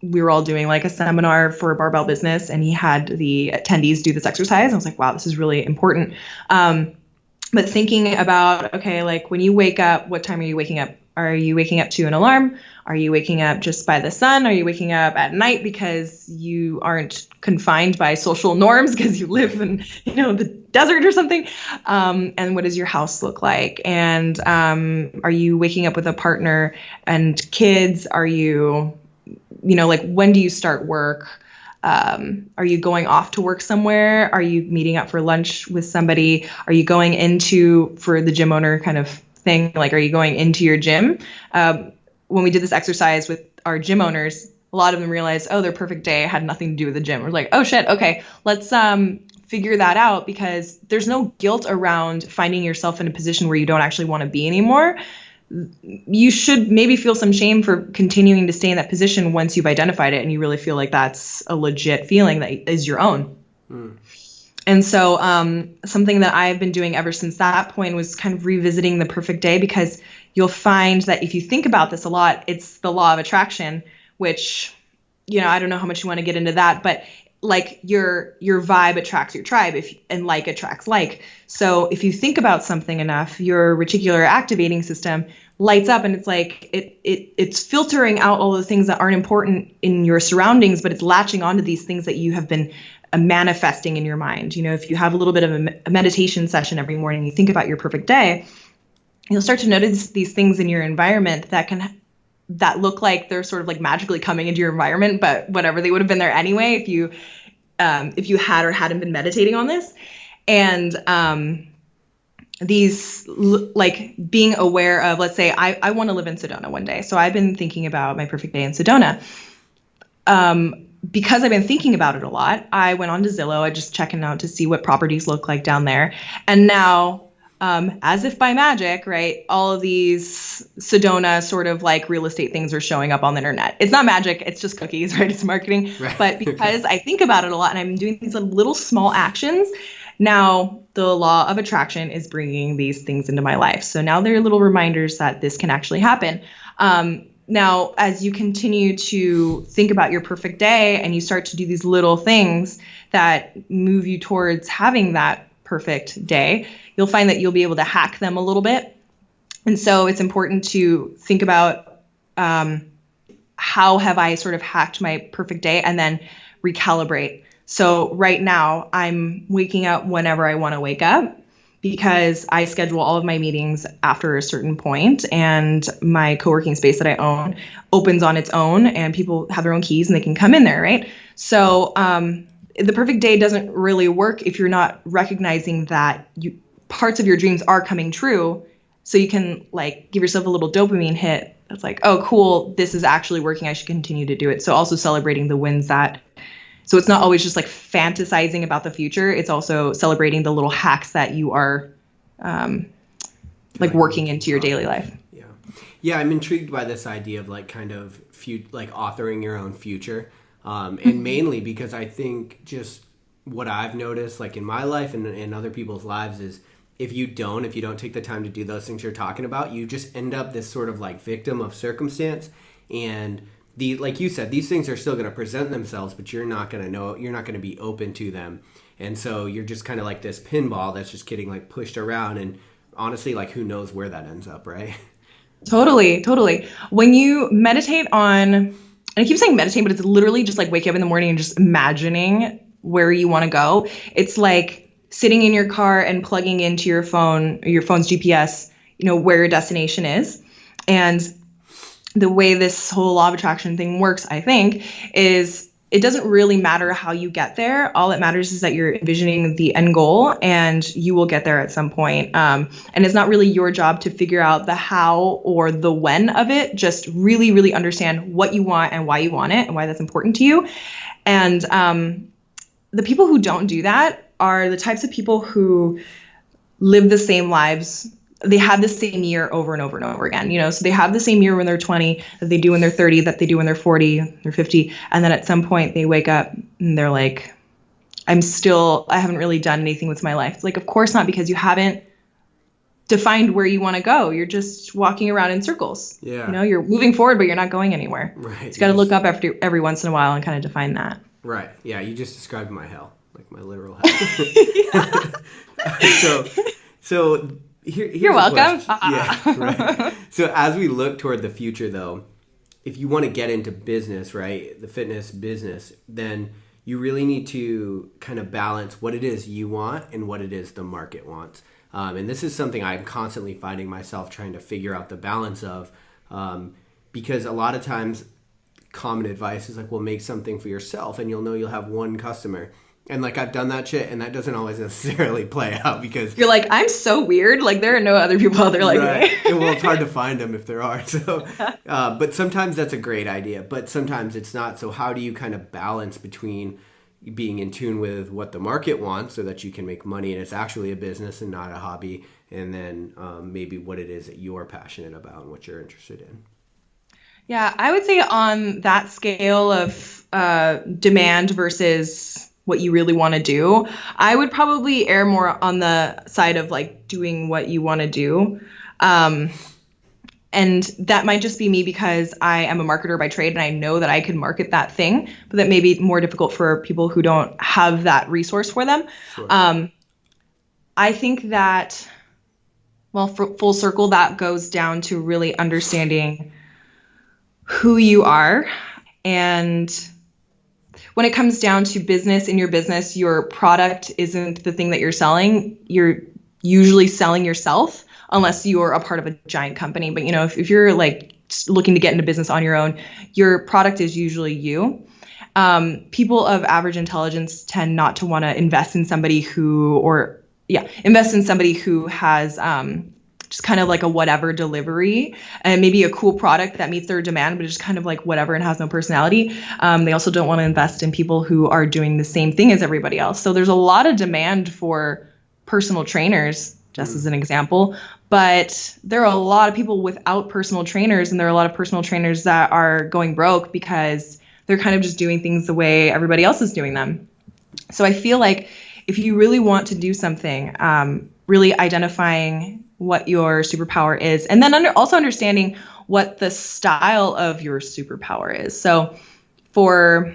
we were all doing like a seminar for a barbell business, and he had the attendees do this exercise. I was like, wow, this is really important. But thinking about, okay, like when you wake up, what time are you waking up? Are you waking up to an alarm? Are you waking up just by the sun? Are you waking up at night because you aren't confined by social norms because you live in, the desert or something? And what does your house look like? And are you waking up with a partner and kids? Are you, like when do you start work? Are you going off to work somewhere? Are you meeting up for lunch with somebody? Are you going for the gym owner kind of thing? Like, are you going into your gym? When we did this exercise with our gym owners, a lot of them realized, oh, their perfect day had nothing to do with the gym. We're like, oh shit, okay, let's figure that out, because there's no guilt around finding yourself in a position where you don't actually want to be anymore. You should maybe feel some shame for continuing to stay in that position once you've identified it and you really feel like that's a legit feeling that is your own. And so something that I've been doing ever since that point was kind of revisiting the perfect day, because you'll find that if you think about this a lot, it's the law of attraction, which, I don't know how much you want to get into that, but like your vibe attracts your tribe, and like attracts like. So if you think about something enough, your reticular activating system lights up, and it's like it's filtering out all the things that aren't important in your surroundings, but it's latching onto these things that you have been manifesting in your mind. If you have a little bit of a meditation session every morning, you think about your perfect day, you'll start to notice these things in your environment that look like they're sort of like magically coming into your environment, but whatever, they would have been there anyway if you had or hadn't been meditating on this. And these, like being aware of, let's say I want to live in Sedona one day. So I've been thinking about my perfect day in Sedona. Because I've been thinking about it a lot, I went on to Zillow. I just checking out to see what properties look like down there. And now, as if by magic, right, all of these Sedona sort of like real estate things are showing up on the internet. It's not magic. It's just cookies, right? It's marketing. Right. But because I think about it a lot and I'm doing these little small actions, now the law of attraction is bringing these things into my life. So now there are little reminders that this can actually happen. Now, as you continue to think about your perfect day and you start to do these little things that move you towards having that perfect day, you'll find that you'll be able to hack them a little bit. And so it's important to think about how have I sort of hacked my perfect day, and then recalibrate. So right now I'm waking up whenever I want to wake up, because I schedule all of my meetings after a certain point, and my co-working space that I own opens on its own, and people have their own keys and they can come in there, right? So the perfect day doesn't really work if you're not recognizing that parts of your dreams are coming true. So you can like give yourself a little dopamine hit. That's like, oh, cool, this is actually working. I should continue to do it. So also celebrating the wins so it's not always just like fantasizing about the future. It's also celebrating the little hacks that you are like working into your daily life. Yeah. Yeah. I'm intrigued by this idea of like kind of like authoring your own future. And mainly because I think just what I've noticed like in my life and in other people's lives is if you don't take the time to do those things you're talking about, you just end up this sort of like victim of circumstance, and like you said, these things are still going to present themselves, but you're not going to be open to them. And so you're just kind of like this pinball that's just getting like pushed around. And honestly, like who knows where that ends up, right? Totally, totally. When you meditate on, and I keep saying meditate, but it's literally just like wake up in the morning and just imagining where you want to go. It's like sitting in your car and plugging into your phone, or your phone's GPS, where your destination is. And the way this whole law of attraction thing works, I think, is it doesn't really matter how you get there. All that matters is that you're envisioning the end goal, and you will get there at some point. And it's not really your job to figure out the how or the when of it. Just really, really understand what you want and why you want it and why that's important to you. And the people who don't do that are the types of people who live the same lives. They have the same year over and over and over again, so they have the same year when they're 20 that they do when they're 30, that they do when they're 40, they're 50. And then at some point they wake up and they're like, I haven't really done anything with my life. It's like, of course not, because you haven't defined where you want to go. You're just walking around in circles. Yeah. You're moving forward, but you're not going anywhere. Right. So you got to look up every once in a while and kind of define that. Right. Yeah. You just described my hell, like my literal hell. So here's you're welcome. Yeah, right. So as we look toward the future, though, if you want to get into business, right, the fitness business, then you really need to kind of balance what it is you want and what it is the market wants. And this is something I'm constantly finding myself trying to figure out the balance of, because a lot of times common advice is like, well, make something for yourself and you'll have one customer. And like I've done that shit, and that doesn't always necessarily play out because you're like, I'm so weird. Like there are no other people out there like right. me. Well, it's hard to find them if there are. So, but sometimes that's a great idea, but sometimes it's not. So how do you kind of balance between being in tune with what the market wants so that you can make money and it's actually a business and not a hobby, and then maybe what it is that you're passionate about and what you're interested in? Yeah, I would say on that scale of demand versus what you really want to do, I would probably err more on the side of like doing what you want to do. And that might just be me because I am a marketer by trade and I know that I can market that thing, but that may be more difficult for people who don't have that resource for them. Sure. I think that, well, full circle, that goes down to really understanding who you are. And when it comes down to business, in your business, your product isn't the thing that you're selling. You're usually selling yourself, unless you're a part of a giant company. But, if you're like looking to get into business on your own, your product is usually you. People of average intelligence tend not to want to invest in somebody who has just kind of like a whatever delivery and maybe a cool product that meets their demand, but it's just kind of like whatever and has no personality. They also don't want to invest in people who are doing the same thing as everybody else. So there's a lot of demand for personal trainers, just as an example, but there are a lot of people without personal trainers, and there are a lot of personal trainers that are going broke because they're kind of just doing things the way everybody else is doing them. So I feel like if you really want to do something, really identifying what your superpower is, and then also understanding what the style of your superpower is. So for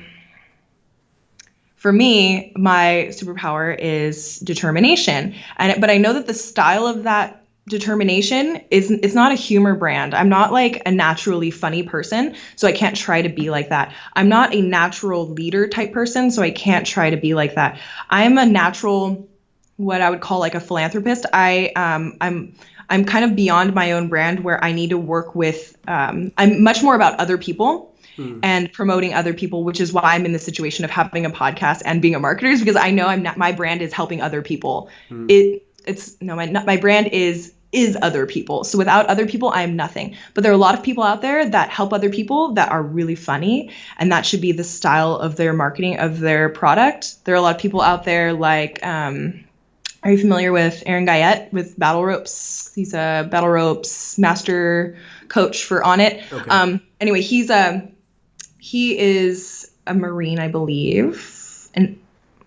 me, my superpower is determination. But I know that the style of that determination it's not a humor brand. I'm not like a naturally funny person, so I can't try to be like that. I'm not a natural leader type person, so I can't try to be like that. I'm a natural, what I would call like a philanthropist. I'm kind of beyond my own brand, where I need to work with, I'm much more about other people and promoting other people, which is why I'm in the situation of having a podcast and being a marketer, is because I know my brand is helping other people. My brand is other people. So without other people, I'm nothing. But there are a lot of people out there that help other people that are really funny, and that should be the style of their marketing of their product. There are a lot of people out there like, are you familiar with Aaron Guyette with Battle Ropes? He's a Battle Ropes master coach for On It. Okay. Anyway, he is a Marine, I believe. And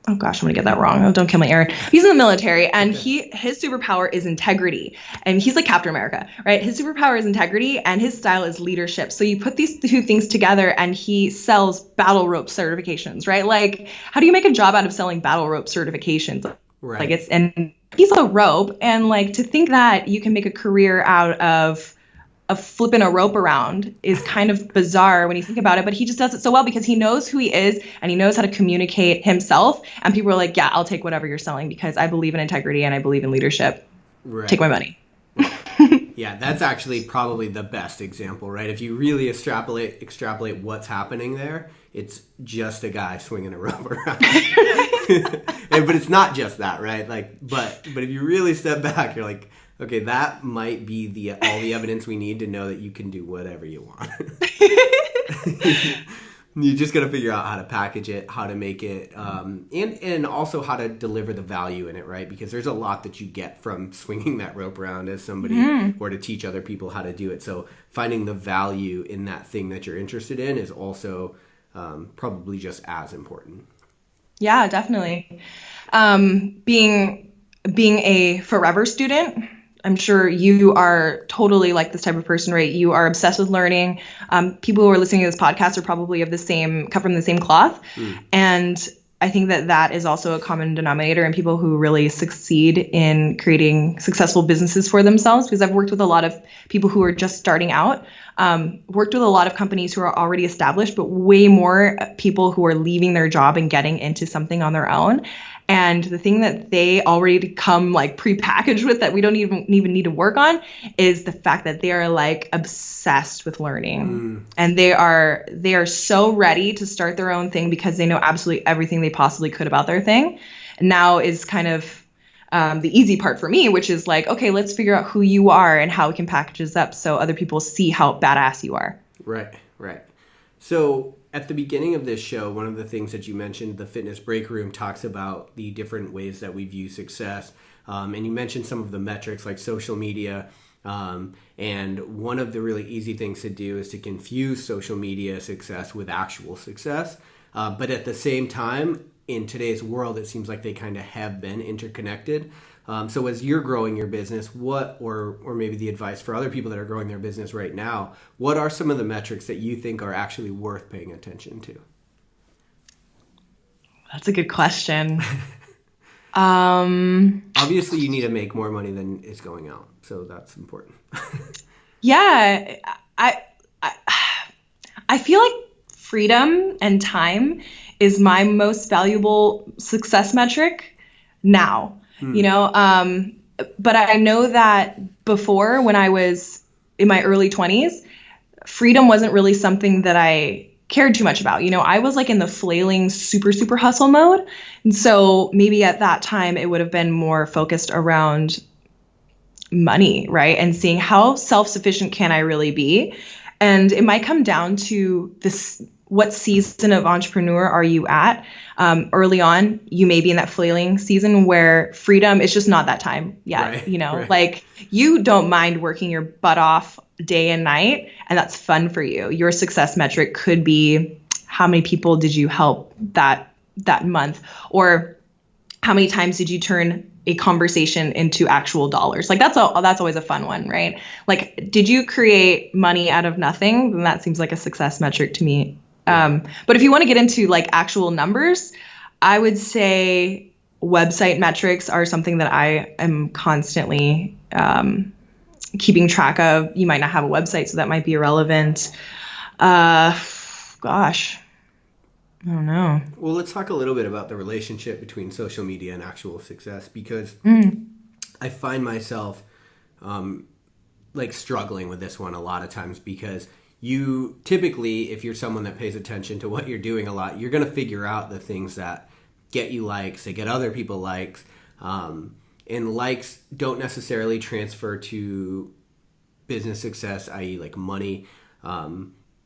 oh gosh, I'm gonna get that wrong. Oh, don't kill me, Aaron. He's in the military, and his superpower is integrity, and he's like Captain America, right? His superpower is integrity, and his style is leadership. So you put these two things together, and he sells battle rope certifications, right? Like, how do you make a job out of selling battle rope certifications? Right. Like, it's and he's a rope, and like to think that you can make a career out of flipping a rope around is kind of bizarre when you think about it, but he just does it so well because he knows who he is and he knows how to communicate himself. And people are like, yeah, I'll take whatever you're selling because I believe in integrity and I believe in leadership. Right. Take my money. Yeah, that's actually probably the best example, right? If you really extrapolate what's happening there, it's just a guy swinging a rope around. But it's not just that, right? Like, but if you really step back, you're like, okay, that might be all the evidence we need to know that you can do whatever you want. You just got to figure out how to package it, how to make it, and also how to deliver the value in it, right? Because there's a lot that you get from swinging that rope around as somebody or to teach other people how to do it. So finding the value in that thing that you're interested in is also probably just as important. Yeah, definitely. Being a forever student, I'm sure you are totally like this type of person, right? You are obsessed with learning. People who are listening to this podcast are probably cut from the same cloth. And I think that is also a common denominator in people who really succeed in creating successful businesses for themselves. Because I've worked with a lot of people who are just starting out, worked with a lot of companies who are already established, but way more people who are leaving their job and getting into something on their own. And the thing that they already come like prepackaged with that we don't even need to work on is the fact that they are like obsessed with learning. And they are so ready to start their own thing because they know absolutely everything they possibly could about their thing. And now is kind of the easy part for me, which is like, okay, let's figure out who you are and how we can package this up so other people see how badass you are. Right. So at the beginning of this show, one of the things that you mentioned, the fitness break room, talks about the different ways that we view success. And you mentioned some of the metrics like social media. And one of the really easy things to do is to confuse social media success with actual success. But at the same time, in today's world, it seems like they kind of have been interconnected. So as you're growing your business, or maybe the advice for other people that are growing their business right now, what are some of the metrics that you think are actually worth paying attention to? That's a good question. Obviously, you need to make more money than is going out, so that's important. Yeah, I feel like freedom and time is my most valuable success metric now. You know, but I know that before, when I was in my early 20s, freedom wasn't really something that I cared too much about. You know, I was like in the flailing super hustle mode. And so maybe at that time it would have been more focused around money, right? And seeing how self-sufficient can I really be? And it might come down to this: what season of entrepreneur are you at? Early on, you may be in that flailing season where freedom is just not that time yet. Right, you know, right. Like you don't mind working your butt off day and night, and that's fun for you. Your success metric could be how many people did you help that month, or how many times did you turn a conversation into actual dollars? Like that's always a fun one, right? Like, did you create money out of nothing? Then that seems like a success metric to me. But if you want to get into like actual numbers, I would say website metrics are something that I am constantly keeping track of. You might not have a website, so that might be irrelevant. Gosh, I don't know. Well, let's talk a little bit about the relationship between social media and actual success, because I find myself like struggling with this one a lot of times, because you typically, if you're someone that pays attention to what you're doing a lot, you're going to figure out the things that get you likes, that get other people likes. And likes don't necessarily transfer to business success, i.e. like money.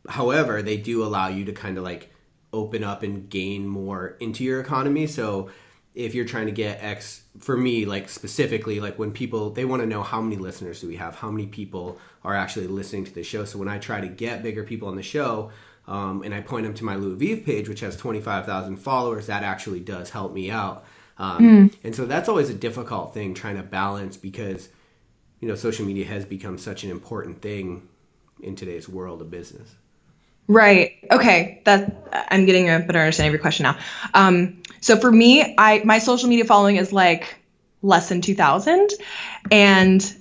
However, they do allow you to kind of like open up and gain more into your economy. So if you're trying to get X, for me, like specifically, like when people, they want to know how many listeners do we have, how many people are actually listening to the show. So when I try to get bigger people on the show, and I point them to my Louis Vuitton page, which has 25,000 followers, that actually does help me out. And so that's always a difficult thing trying to balance because, social media has become such an important thing in today's world of business. Right. Okay. I'm getting a better understanding of your question now. So for me, my social media following is like less than 2,000. And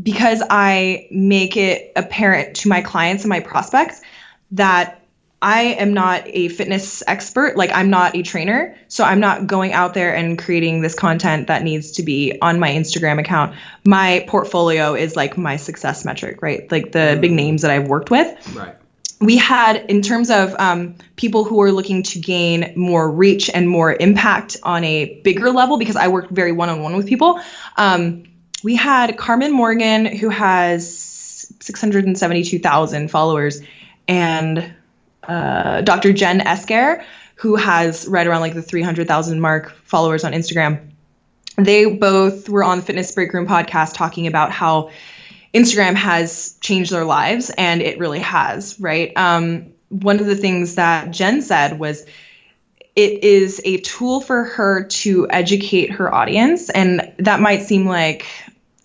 because I make it apparent to my clients and my prospects that I am not a fitness expert, like I'm not a trainer, so I'm not going out there and creating this content that needs to be on my Instagram account. My portfolio is like my success metric, right? Like the big names that I've worked with. Right. We had, in terms of people who are looking to gain more reach and more impact on a bigger level, because I work very one-on-one with people, we had Carmen Morgan, who has 672,000 followers, and Dr. Jen Esker, who has right around like the 300,000 mark followers on Instagram. They both were on the Fitness Break Room podcast talking about how Instagram has changed their lives, and it really has, right? One of the things that Jen said was it is a tool for her to educate her audience, and that might seem like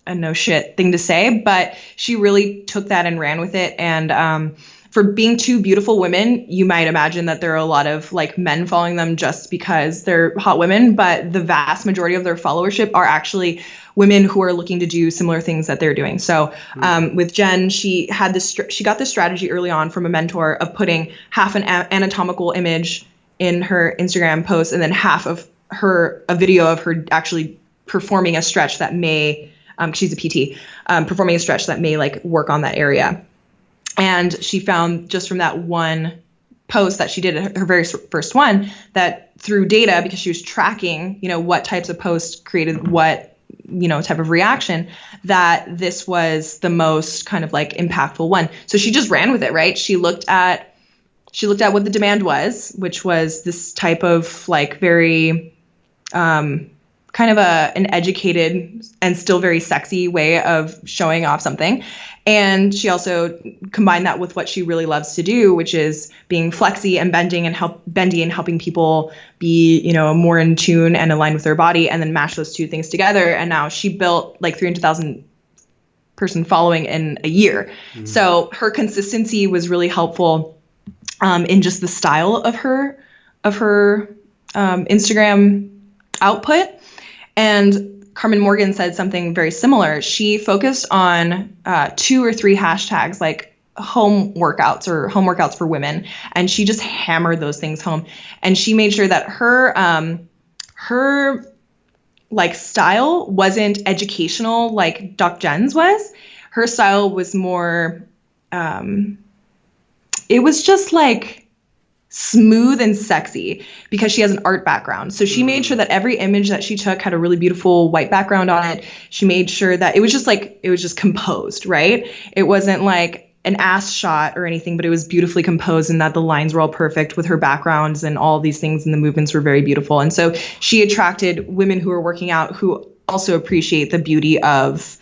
a no shit thing to say, but she really took that and ran with it. And for being two beautiful women, you might imagine that there are a lot of like men following them just because they're hot women, but the vast majority of their followership are actually women who are looking to do similar things that they're doing. So with Jen, she got this strategy early on from a mentor of putting half an anatomical image in her Instagram post and then half of a video of her actually performing a stretch that may, she's a PT, performing a stretch that may like work on that area. And she found just from that one post that she did, her very first one, that through data, because she was tracking, what types of posts created what, type of reaction, that this was the most kind of like impactful one. So she just ran with it, right? She looked at what the demand was, which was this type of like very, kind of an educated and still very sexy way of showing off something. And she also combined that with what she really loves to do, which is being flexy and bendy and helping people be, more in tune and aligned with their body, and then mash those two things together. And now she built like 300,000 person following in a year. Mm-hmm. So her consistency was really helpful in just the style of her Instagram output. And Carmen Morgan said something very similar. She focused on 2 or 3 hashtags like home workouts or home workouts for women. And she just hammered those things home. And she made sure that her like style wasn't educational like Doc Jen's was. Her style was more, it was just like smooth and sexy because she has an art background. So she made sure that every image that she took had a really beautiful white background on it. She made sure that it was just composed, right? It wasn't like an ass shot or anything, but it was beautifully composed and that the lines were all perfect with her backgrounds and all these things, and the movements were very beautiful. And so she attracted women who are working out who also appreciate the beauty of,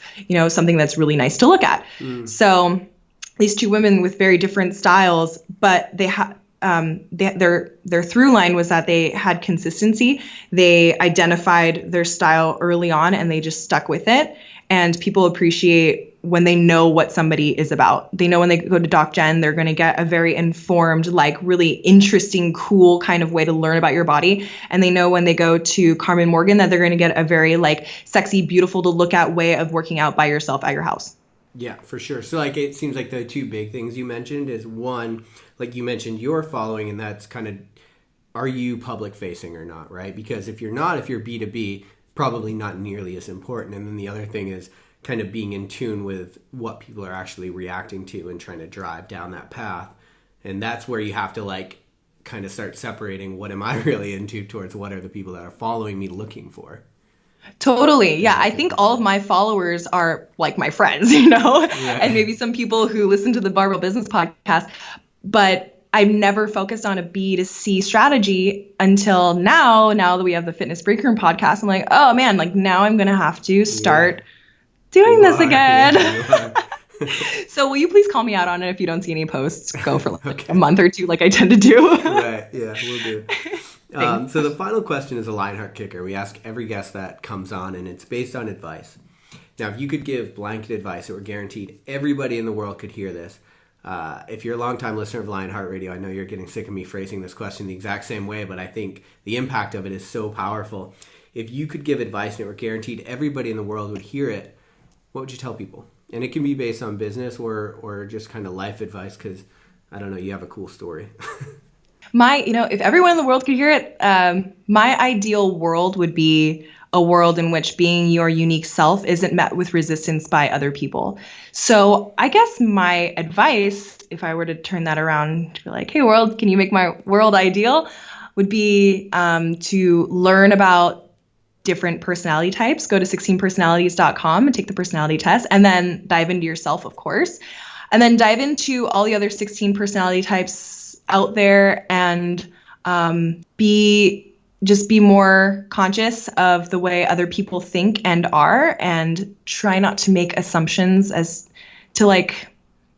something that's really nice to look at. So these two women with very different styles, but they had their through line was that they had consistency. They identified their style early on and they just stuck with it. And people appreciate when they know what somebody is about. They know when they go to Doc Jen, they're going to get a very informed, like really interesting, cool kind of way to learn about your body. And they know when they go to Carmen Morgan that they're going to get a very like sexy, beautiful to look at way of working out by yourself at your house. Yeah, for sure. So like it seems like the two big things you mentioned is one, like you mentioned your following, and that's kind of, are you public facing or not, right? Because if you're not, if you're B2B, probably not nearly as important. And then the other thing is kind of being in tune with what people are actually reacting to and trying to drive down that path. And that's where you have to like kind of start separating what am I really into towards what are the people that are following me looking for. Totally. Yeah. I think all of my followers are like my friends, and maybe some people who listen to the Barbell Business podcast, but I've never focused on a B2C strategy until now that we have the Fitness Break Room podcast. I'm like, oh man, like now I'm going to have to start doing this again. So will you please call me out on it if you don't see any posts? Go for like a month or two like I tend to do. Right, yeah, we'll do. So the final question is a LionHeart kicker. We ask every guest that comes on, and it's based on advice. Now, if you could give blanket advice that were guaranteed everybody in the world could hear this, if you're a longtime listener of LionHeart Radio, I know you're getting sick of me phrasing this question the exact same way, but I think the impact of it is so powerful. If you could give advice and it were guaranteed everybody in the world would hear it, what would you tell people? And it can be based on business or just kind of life advice because, I don't know, you have a cool story. If everyone in the world could hear it, my ideal world would be a world in which being your unique self isn't met with resistance by other people. So I guess my advice, if I were to turn that around to be like, hey world, can you make my world ideal? Would be to learn about different personality types. Go to 16personalities.com and take the personality test, and then dive into yourself, of course, and then dive into all the other 16 personality types out there and be more conscious of the way other people think and are, and try not to make assumptions as to like,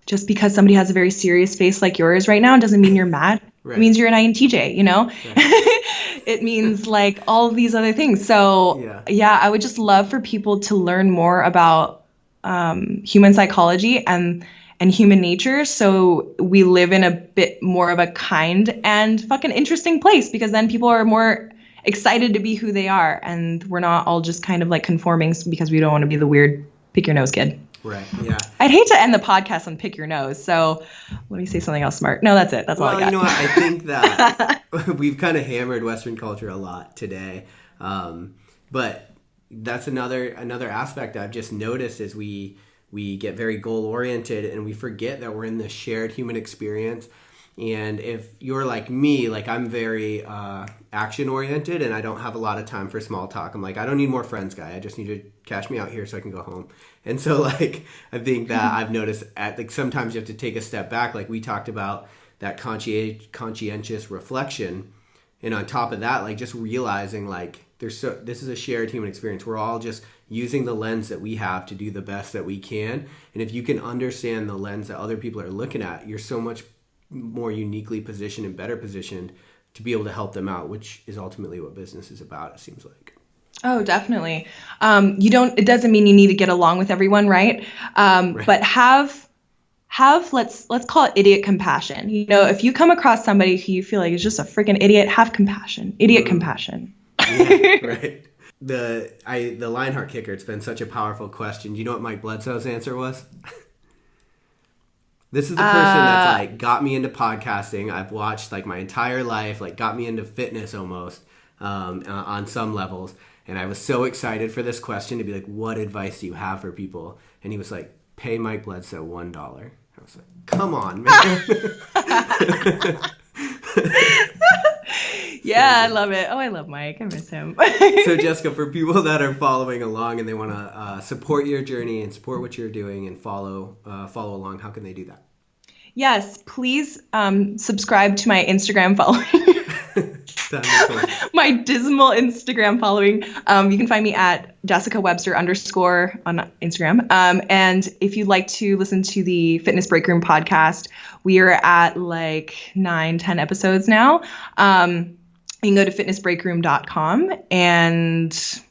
just because somebody has a very serious face like yours right now doesn't mean you're mad. Right. It means you're an INTJ, you know? Right. It means like all of these other things. So yeah, I would just love for people to learn more about human psychology and human nature, so we live in a bit more of a kind and fucking interesting place, because then people are more excited to be who they are, and we're not all just kind of like conforming because we don't want to be the weird pick your nose kid. Right, yeah. I'd hate to end the podcast on pick your nose, so let me say something else smart. No, that's it. That's all I got. Well, you know what? I think that we've kind of hammered Western culture a lot today, but that's another aspect I've just noticed is we get very goal-oriented and we forget that we're in this shared human experience. And if you're like me, like I'm very action-oriented and I don't have a lot of time for small talk. I'm like, I don't need more friends, guy. I just need to cash me out here so I can go home. And so like, I think that I've noticed sometimes you have to take a step back. Like we talked about that conscientious reflection. And on top of that, like just realizing like this is a shared human experience. We're all just using the lens that we have to do the best that we can. And if you can understand the lens that other people are looking at, you're so much more uniquely positioned and better positioned to be able to help them out, which is ultimately what business is about, it seems like. Oh, definitely. It doesn't mean you need to get along with everyone, right? Right. But have let's call it idiot compassion. You know, if you come across somebody who you feel like is just a freaking idiot, have compassion. Idiot compassion. Yeah, right. The LionHeart kicker, it's been such a powerful question. Do you know what Mike Bledsoe's answer was? This is the person that's like got me into podcasting. I've watched like my entire life, like got me into fitness almost on some levels. And I was so excited for this question to be like, what advice do you have for people? And he was like, pay Mike Bledsoe $1. I was like, come on, man. Yeah, I love it. Oh, I love Mike. I miss him. So, Jessica, for people that are following along and they want to support your journey and support what you're doing and follow along, how can they do that? Yes, please subscribe to my Instagram following. My dismal Instagram following. You can find me at Jessica Webster _ on Instagram. And if you'd like to listen to the Fitness Break Room podcast, we are at like 9-10 episodes now. You can go to fitnessbreakroom.com, and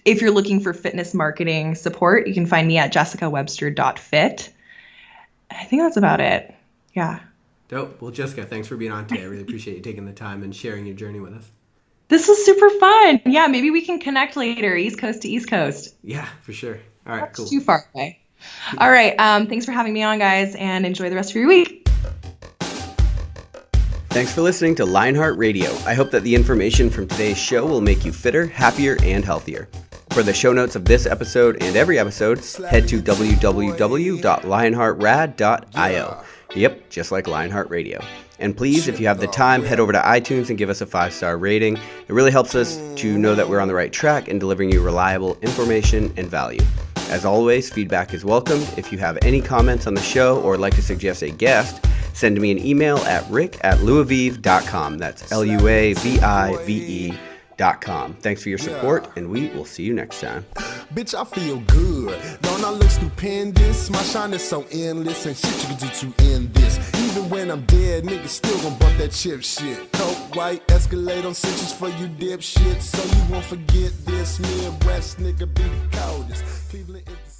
if you're looking for fitness marketing support, you can find me at jessicawebster.fit. I think that's about it. Yeah. Dope. Well, Jessica, thanks for being on today. I really appreciate you taking the time and sharing your journey with us. This was super fun. Yeah, maybe we can connect later, East Coast to East Coast. Yeah, for sure. All right, That's too far away. All right. Thanks for having me on, guys, and enjoy the rest of your week. Thanks for listening to LionHeart Radio. I hope that the information from today's show will make you fitter, happier, and healthier. For the show notes of this episode and every episode, head to www.lionheartrad.io. Yep, just like LionHeart Radio. And please, if you have the time, head over to iTunes and give us a 5-star rating. It really helps us to know that we're on the right track and delivering you reliable information and value. As always, feedback is welcome. If you have any comments on the show or would like to suggest a guest, send me an email at rick@luavive.com. That's LUAVIVE.com. LionHeartProDev.com. Thanks for your support, and we will see you next time. Bitch, I feel good. Don't I look stupendous? My shine is so endless, and shit you can do to end this. Even when I'm dead, niggas still gon' bump that chip shit. Coke, white, Escalade on cinches for you dipshit. So you won't forget this. Midwest nigga be the coldest. Cleveland is the